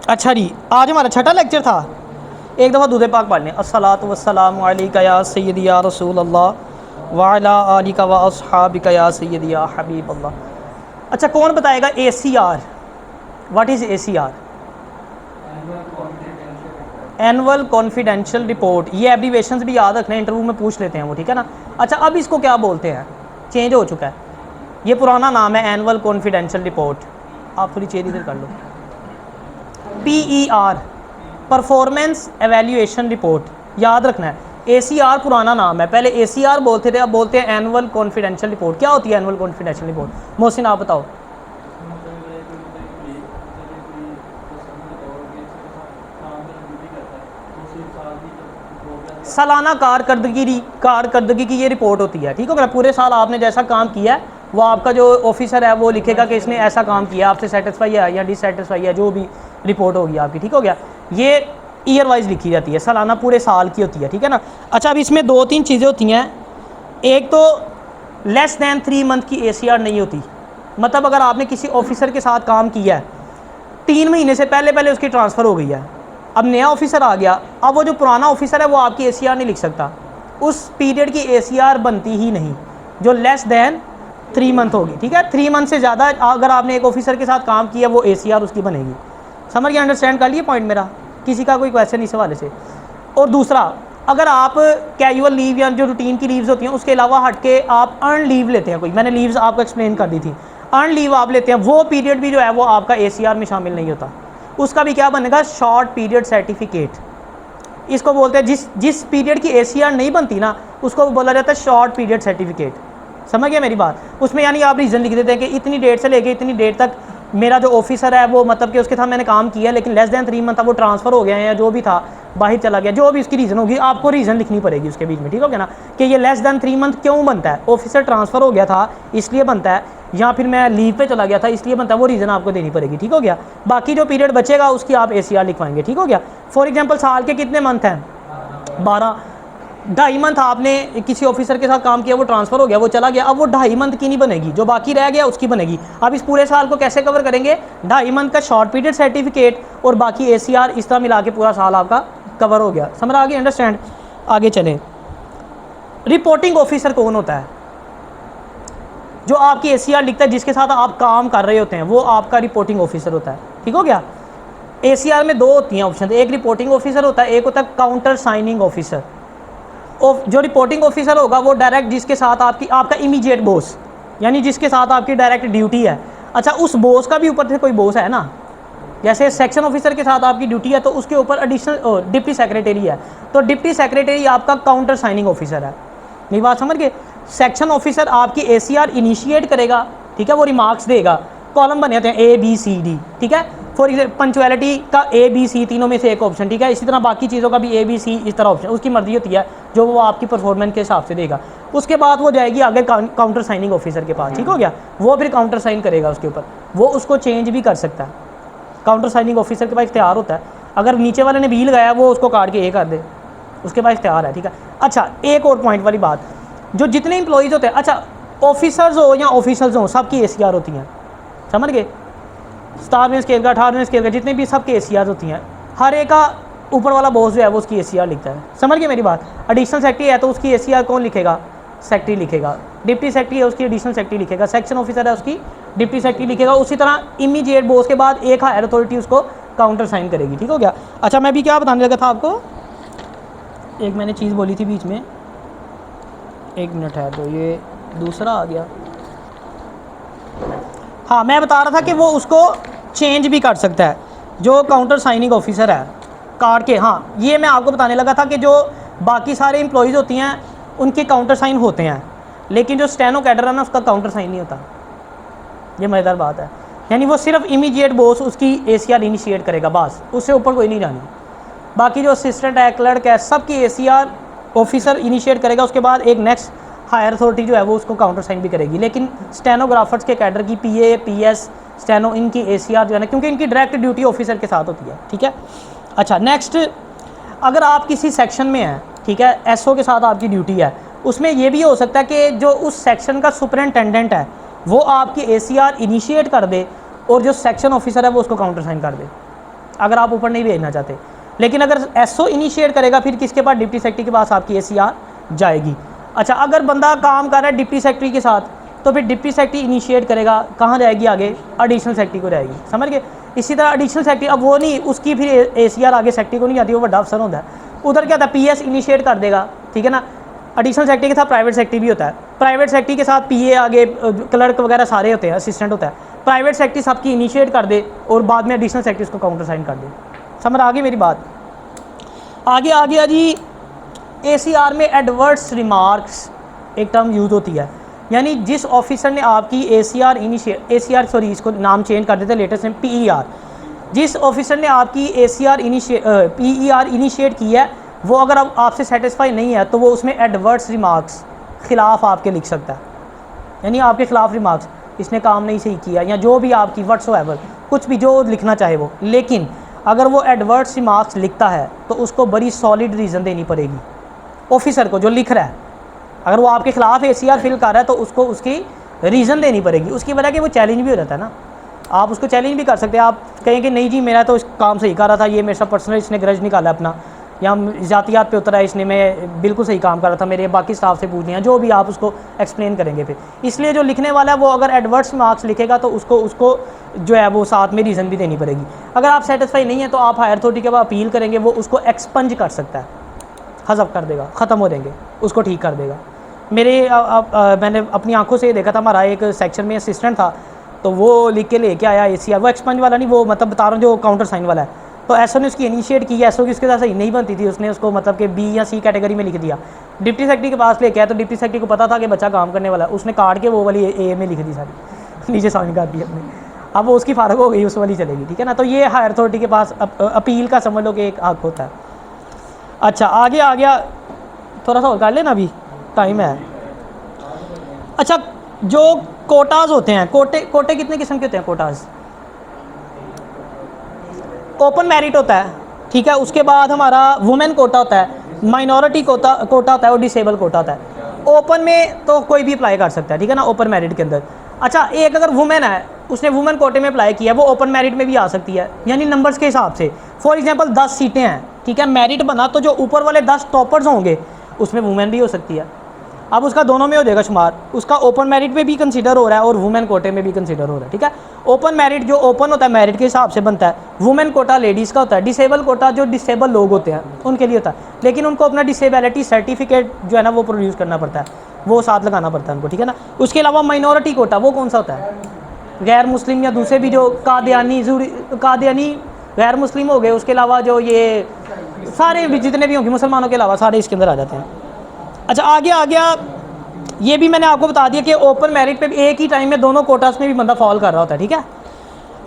अच्छा जी, आज हमारा छठा लेक्चर था। एक दफ़ा दूध पाक पढ़ लें। अस्सलातु वस्सलामु अलैका या सय्यदी या रसूल अल्लाह व अला आलिका व अस्हाबिका या सय्यदी या हबीब अल्लाह। अच्छा, कौन बताएगा ACR? What is ACR? Annual confidential report. ये एब्रीवेशंस भी याद रखना, इंटरव्यू में पूछ लेते हैं वो, ठीक है ना। अच्छा, अब इसको क्या बोलते हैं? चेंज हो चुका है, ये पुराना नाम है एनुअल कॉन्फिडेंशियल रिपोर्ट। आप थोड़ी चेयर इधर कर लो। PER, परफॉर्मेंस एवेल्यूएशन रिपोर्ट, याद रखना है। ACR पुराना नाम है, पहले ACR बोलते थे, अब बोलते हैं एनुअल कॉन्फिडेंशियल रिपोर्ट। क्या होती है एनुअल कॉन्फिडेंशियल रिपोर्ट? मोहसिन आप बताओ। सालाना कारकर्दगी की ये रिपोर्ट होती है, ठीक हो गया। पूरे साल आपने जैसा काम किया है वो आपका जो ऑफिसर है वो लिखेगा कि इसने ऐसा काम किया, आपसे सेटिस्फाई है या डिससेटिस्फाई है, जो भी रिपोर्ट होगी आपकी, ठीक हो गया। ये ईयर वाइज लिखी जाती है, सालाना पूरे साल की होती है, ठीक है ना। अच्छा, अब इसमें दो तीन चीज़ें होती हैं। एक तो लेस दैन 3 मंथ की ACR नहीं होती। मतलब अगर आपने किसी ऑफिसर के साथ काम किया है 3 महीने से पहले उसकी ट्रांसफ़र हो गई है, अब नया ऑफिसर आ गया, अब वो जो पुराना ऑफिसर है वो आपकी ACR नहीं लिख सकता, उस पीरियड की ACR बनती ही नहीं जो लेस दैन 3 मंथ होगी, ठीक है। 3 मंथ से ज़्यादा अगर आपने एक ऑफिसर के साथ काम किया वो ACR उसकी बनेगी। समझ गया, अंडरस्टैंड कर लिए पॉइंट मेरा? किसी का कोई क्वेश्चन इस हवाले से? और दूसरा, अगर आप कैजुअल लीव या जो रूटीन की लीव्स होती हैं उसके अलावा हट के आप अर्न लीव लेते हैं, कोई मैंने लीव्स आपको एक्सप्लेन कर दी थी, अर्न लीव आप लेते हैं, वो पीरियड भी जो है वो आपका ACR में शामिल नहीं होता, उसका भी क्या बनेगा? Short period certificate. इसको बोलते हैं जिस पीरियड की ACR नहीं बनती ना उसको बोला जाता है शॉर्ट पीरियड सर्टिफिकेट। समझ गया मेरी बात? उसमें यानी आप रीज़न लिख देते हैं कि इतनी डेट से लेके इतनी डेट तक मेरा जो ऑफिसर है वो मतलब कि उसके साथ मैंने काम किया लेकिन लेस दैन 3 मंथ था, वो ट्रांसफ़र हो गया है या जो भी था बाहर चला गया, जो भी उसकी रीज़न होगी आपको रीज़न लिखनी पड़ेगी उसके बीच में, ठीक हो गया ना। कि ये लेस दैन 3 मंथ क्यों बनता है? ऑफिसर ट्रांसफ़र हो गया था इसलिए बनता है, या फिर मैं लीव पे चला गया था इसलिए बनता है, वो रीज़न आपको देनी पड़ेगी, ठीक हो गया। बाकी जो पीरियड बचेगा उसकी आप ACR लिखवाएंगे, ठीक हो गया। फॉर एग्जाम्पल साल के कितने मंथ हैं? 12। 2.5 मंथ आपने किसी ऑफिसर के साथ काम किया, वो ट्रांसफ़र हो गया, वो चला गया, अब वो 2.5 मंथ की नहीं बनेगी, जो बाकी रह गया उसकी बनेगी। अब इस पूरे साल को कैसे कवर करेंगे? 2.5 मंथ का शॉर्ट पीरियड सर्टिफिकेट और बाकी ACR, इस तरह मिला के पूरा साल आपका कवर हो गया। समझ आ गई? अंडरस्टैंड? आगे चलें। रिपोर्टिंग ऑफिसर कौन होता है? जो आपकी ACR लिखता है, जिसके साथ आप काम कर रहे होते हैं, वो आपका रिपोर्टिंग ऑफिसर होता है, ठीक हो गया। ACR में 2 होती हैं ऑप्शन, एक रिपोर्टिंग ऑफिसर होता है, एक होता है काउंटर साइनिंग ऑफिसर। जो रिपोर्टिंग ऑफिसर होगा वो डायरेक्ट जिसके साथ आपका इमीडिएट बॉस, यानी जिसके साथ आपकी डायरेक्ट ड्यूटी है। अच्छा, उस बॉस का भी ऊपर से कोई बॉस है ना, जैसे सेक्शन ऑफिसर के साथ आपकी ड्यूटी है तो उसके ऊपर एडिशनल डिप्टी सेक्रेटरी है, तो डिप्टी सेक्रेटरी आपका काउंटर साइनिंग ऑफिसर है। मेरी बात समझ गए? सेक्शन ऑफिसर आपकी ACR इनिशिएट करेगा, ठीक है, वो रिमार्क्स देगा, कॉलम बने होते हैं ABCD, ठीक है। फॉर एग्जाम्पल पंचुअलिटी का ABC, तीनों में से एक ऑप्शन, ठीक है। इसी तरह बाकी चीज़ों का भी ABC, इस तरह ऑप्शन, उसकी मर्जी होती है जो वो आपकी परफॉर्मेंस के हिसाब से देगा। उसके बाद वो जाएगी आगे काउंटर साइनिंग ऑफिसर के पास, ठीक हो गया। वो फिर काउंटर साइन करेगा उसके ऊपर, वो उसको चेंज भी कर सकता है। काउंटर साइनिंग ऑफिसर के पास इख्तियार होता है, अगर नीचे वाले ने बी लगाया वो उसको काट के A कर दे, उसके पास इख्तियार है, ठीक है। अच्छा, एक और पॉइंट वाली बात, जो जितने इंप्लॉइज़ होते हैं, अच्छा ऑफिसर्स हो या ऑफिशियल्स हो, सबकी ACR होती हैं। समझ गए? 17वें स्केल का, 18वें स्केल का, जितने भी सबके ACR होती हैं। हर एक का ऊपर वाला बॉस जो है वो उसकी ACR लिखता है। समझ गए मेरी बात? एडिशनल सेक्रेटरी है तो उसकी ACR कौन लिखेगा? सेक्रेटरी लिखेगा। डिप्टी सेक्रेटरी है उसकी एडिशनल सेक्रेटरी लिखेगा। सेक्शन ऑफिसर है उसकी डिप्टी सेक्रेटरी लिखेगा। उसी तरह इमीडिएट बॉस के बाद एक हायर अथॉरिटी उसको काउंटर साइन करेगी, ठीक हो गया। अच्छा, मैं भी क्या बताने लगा था आपको, एक मैंने चीज़ बोली थी बीच में, 1 मिनट है तो ये दूसरा आ गया। हाँ, मैं बता रहा था कि वो उसको चेंज भी कर सकता है, जो काउंटर साइनिंग ऑफिसर है काट के। हाँ, ये मैं आपको बताने लगा था कि जो बाकी सारे एम्प्लॉयज़ होती हैं उनके काउंटर साइन होते हैं, लेकिन जो स्टेनो कैडर है ना उसका काउंटर साइन नहीं होता। ये मज़ेदार बात है, यानी वो सिर्फ इमीडिएट बॉस उसकी ACR इनिशिएट करेगा, बस उससे ऊपर कोई नहीं जानी। बाकी जो असिस्टेंट है, क्लर्क है, सबकी ACR ऑफिसर इनिशिएट करेगा, उसके बाद एक नेक्स्ट हायर अथॉरिटी जो है वो उसको काउंटर साइन भी करेगी। लेकिन स्टेनोग्राफर्स के कैडर की PA PS स्टेनो, इनकी ACR जो है ना, क्योंकि इनकी डायरेक्ट ड्यूटी ऑफिसर के साथ होती है, ठीक है। अच्छा, नेक्स्ट, अगर आप किसी सेक्शन में हैं, ठीक है, SO के साथ आपकी ड्यूटी है, उसमें ये भी हो सकता है कि जो उस सेक्शन का सुपरिटेंडेंट है वो आपकी ACR इनिशिएट कर दे और जो सेक्शन ऑफिसर है वो उसको काउंटर साइन कर दे। अगर आप ऊपर नहीं भेजना चाहते। लेकिन अगर एसओ इनिशिएट करेगा फिर किसके पास, डिप्टी सेक्रेटरी के पास आपकी एसीआर जाएगी। अच्छा, अगर बंदा काम कर रहा है डिप्टी सेक्रेटरी के साथ तो फिर डिप्टी सेक्रेटरी इनिशिएट करेगा, कहाँ जाएगी आगे, एडिशनल सेक्रेटरी को जाएगी, समझ गए। इसी तरह एडिशनल सेक्रेटरी, अब वो नहीं, उसकी फिर एसीआर आगे सेक्रेटरी को नहीं आती, वो बड़ा अफसर होता है, उधर क्या होता है पीएस इनिशिएट कर देगा, ठीक है ना। एडिशनल सेक्रेटरी के साथ प्राइवेट सेक्रेटरी भी होता है, प्राइवेट सेक्रेटरी के साथ पीए आगे क्लर्क वगैरह सारे होते हैं, असिस्टेंट होता है। प्राइवेट सेक्रेटरी सबकी इनिशिएट कर दे और बाद में एडिशनल सेक्रेटरी उसको काउंटर साइन कर दे। समझ आ गई मेरी बात। आगे आ गया जी, एसीआर में एडवर्स रिमार्क्स एक टर्म यूज होती है, यानी जिस ऑफिसर ने आपकी एसीआर सॉरी इसको नाम चेंज कर देते लेटेस्ट में पीईआर, जिस ऑफिसर ने आपकी एसीआर पीईआर इनिशिएट की है वो अगर अब आपसे सेटिस्फाई नहीं है तो वो उसमें एडवर्स रिमार्क्स खिलाफ आपके लिख सकता है, यानी आपके खिलाफ रिमार्क्स, इसने काम नहीं सही किया या जो भी आपकी व्हाट्सएवर कुछ भी जो लिखना चाहे वो। लेकिन अगर वो एडवर्स रिमार्क्स लिखता है तो उसको बड़ी सॉलिड रीज़न देनी पड़ेगी ऑफिसर को जो लिख रहा है। अगर वो आपके खिलाफ एसीआर फिल कर रहा है तो उसको उसकी रीज़न देनी पड़ेगी, उसकी वजह कि वो चैलेंज भी हो जाता है ना। आप उसको चैलेंज भी कर सकते हैं, आप कहें कि नहीं जी मेरा तो इस काम सही कर रहा था, ये मेरे साथ पर्सनल इसने ग्रज निकाला अपना, या जातियात पे उतरा इसने, मैं बिल्कुल सही काम कर रहा था, मेरे बाकी स्टाफ से पूछ लिया, जो भी आप उसको एक्सप्लेन करेंगे फिर। इसलिए जो लिखने वाला है वो अगर एडवर्स मार्क्स लिखेगा तो उसको जो है वो साथ में रीज़न भी देनी पड़ेगी। अगर आप सेटिस्फाई नहीं है तो आप हायर अथॉरिटी के पास अपील करेंगे, वो उसको एक्सपंज कर सकता है, हज़फ कर देगा, ख़त्म हो देंगे, उसको ठीक कर देगा। मैंने अपनी आंखों से देखा था, हमारा एक सेक्शन में असिस्टेंट था तो वो लिख के लेके आया एसीआर, वो एक्सपंज वाला नहीं, वो मतलब बता रहा हूँ जो काउंटर साइन वाला है, तो एसओ ने उसकी इनिशिएट की, एसओ की उसके साथ सही नहीं बनती थी, उसने उसको मतलब कि बी या सी कैटेगरी में लिख दिया। डिप्टी सेक्रेटरी के पास लेके आया तो डिप्टी सेक्रेटरी को पता था कि बच्चा काम करने वाला है, उसने काट के वो वाली ए में लिख दी सारी, नीचे साइन कर दी अपने, अब वो उसकी फारग हो गई, उस वाली चलेगी, ठीक है ना। तो ये हायर अथॉरिटी के पास अपील का समझ लो कि एक हक होता है। अच्छा, आगे आ गया, थोड़ा सा और कर लेना, अभी टाइम है। अच्छा, जो कोटाज होते हैं, कोटे कितने किस्म के होते हैं कोटाज? ओपन मेरिट होता है, ठीक है, उसके बाद हमारा वुमेन कोटा होता है, माइनॉरिटी कोटा होता है और डिसेबल कोटा होता है। ओपन में तो कोई भी अप्लाई कर सकता है, ठीक है ना, ओपन मेरिट के अंदर। अच्छा, एक अगर वुमेन है उसने वुमेन कोटे में अप्लाई किया, वो ओपन मेरिट में भी आ सकती है, यानी नंबर्स के हिसाब से। फॉर एग्जांपल 10 सीटें हैं, ठीक है, मेरिट बना तो जो ऊपर वाले 10 टॉपर्स होंगे उसमें वुमेन भी हो सकती है। अब उसका दोनों में हो जाएगा शुमार, उसका ओपन मेरिट में भी कंसीडर हो रहा है और वुमेन कोटे में भी कंसीडर हो रहा है, ठीक है। ओपन मेरिट जो ओपन होता है मेरिट के हिसाब से बनता है, वुमेन कोटा लेडीज़ का होता है, डिसेबल कोटा जो डिसेबल लोग होते हैं उनके लिए होता है, लेकिन उनको अपना डिसेबिलिटी सर्टिफिकेट जो है ना वो प्रोड्यूस करना पड़ता है, वो साथ लगाना पड़ता है उनको, ठीक है ना। उसके अलावा माइनॉरिटी कोटा वो कौन सा होता है? गैर मुस्लिम या दूसरे भी जो कादियानी गैर मुस्लिम हो गए, उसके अलावा जो ये सारे भी जितने भी होंगे मुसलमानों के अलावा सारे इसके अंदर आ जाते हैं। अच्छा, आगे आ गया, ये भी मैंने आपको बता दिया कि ओपन मेरिट पे भी एक ही टाइम में दोनों कोटास में भी बंदा फॉल कर रहा होता है, ठीक है।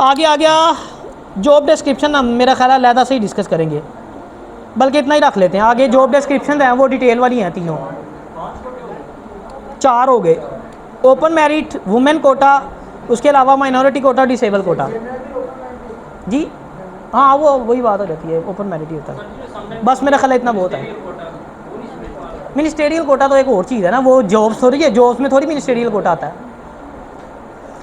आगे आ गया, जॉब डिस्क्रिप्शन हम मेरा ख्याल है अलहदा से ही डिस्कस करेंगे, बल्कि इतना ही रख लेते हैं। आगे जॉब डिस्क्रिप्शन हैं वो डिटेल वाली हैं, तीनों 4 हो गए, ओपन मेरिट, वुमेन कोटा, उसके अलावा माइनॉरिटी कोटा, डिसेबल कोटा। जी हाँ, वो वही बात हो जाती है, ओपन मेरिट ही होता है, बस मेरा ख्याल इतना बहुत है। मिनिस्टेरियल कोटा तो एक और चीज़ है ना, वो जॉब्स थोड़ी है, जॉब्स में थोड़ी मिनिस्टेरियल कोटा आता है।